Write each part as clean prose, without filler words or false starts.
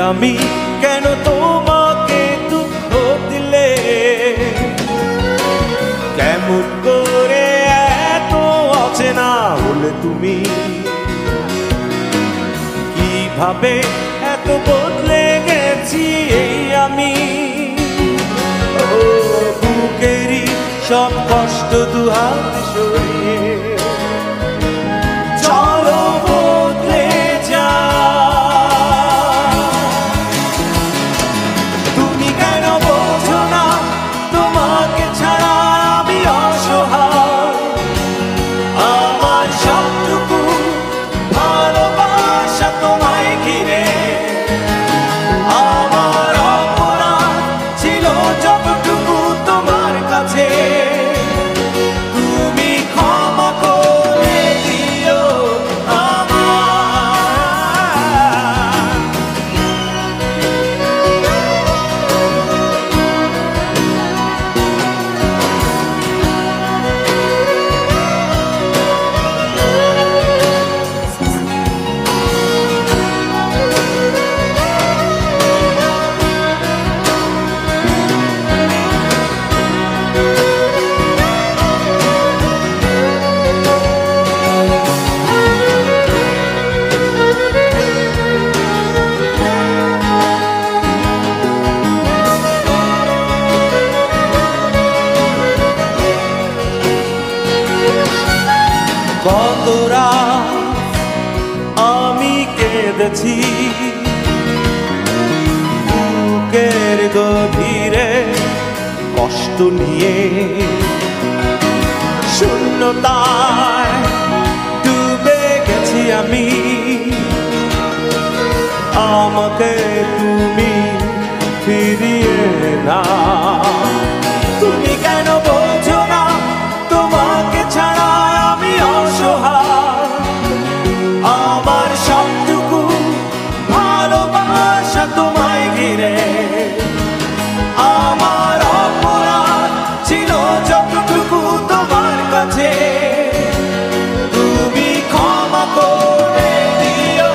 আমি কেন তোমাকে দুঃখ দিলে? কেমন করে এত অচেনা হলে তুমি? কিভাবে এত বদলে গেছি এই আমি? ও বুকেরই সব কষ্ট দুহাত সরিয়ে চলো বদলে যা। তুমি কেন বোঝো না তোমাকে ছাড়া আমি অসহায়? আমার সবটুকু ভালোবাসা তোমায় ঘিরে, আমার অপরাধ ছিল যতটুকু তোমার কাছে। তুমি ক্ষমা করে দিও কত রাত আমি কেঁদেছি বুকের গভীরে কষ্ট নিয়ে, শূন্যতায় ডুবে গেছি আমি। আমাকে তুমি ফিরিয়ে না। তুমি কেন বোঝো না তোমাকে ছাড়া আমি অসহায়? আমার সবটুকু ভালোবাসা তোমায় ঘিরে, আমার অপরাধ ছিল যতটুকু তোমার কাছে। তুমি ক্ষমা করে দিও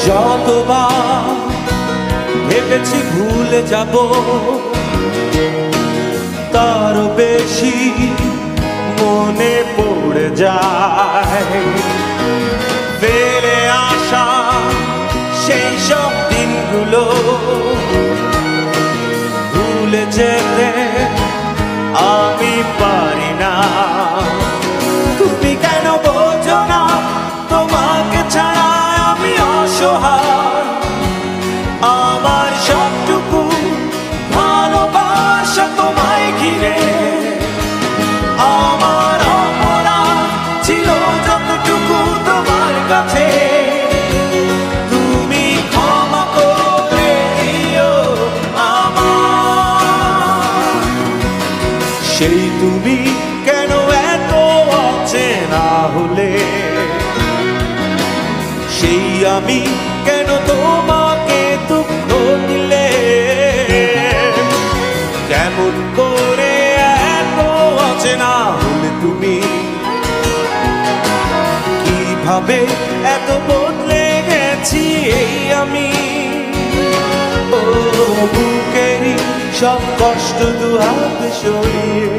যতবার ভেবেছি ভুলে যাব, তার বেশি মনে পড়ে যায়। ফেলে আসা সেই সব দিনগুলো ভুলে যেতে আমি পারি না। তুমি কেন বোঝো না তোমাকে ছাড়া আমি অসহায়? আমার সবটুকু ভালোবাসা তোমায় ঘিরে, আমার অপরাধ ছিল যতটুকু তোমার কাছে। তুমি ক্ষমা করে দিও আমার। সেই তুমি কেন এত অচেনা হলে? সেই আমি কেন তোমাকে দুঃখ দিলে? কেমন করে এত অচেনা হলে তুমি? কিভাবে এত বদলে গেছি এই আমি? ও বুকেরই সব কষ্ট দুহাত সরিয়ে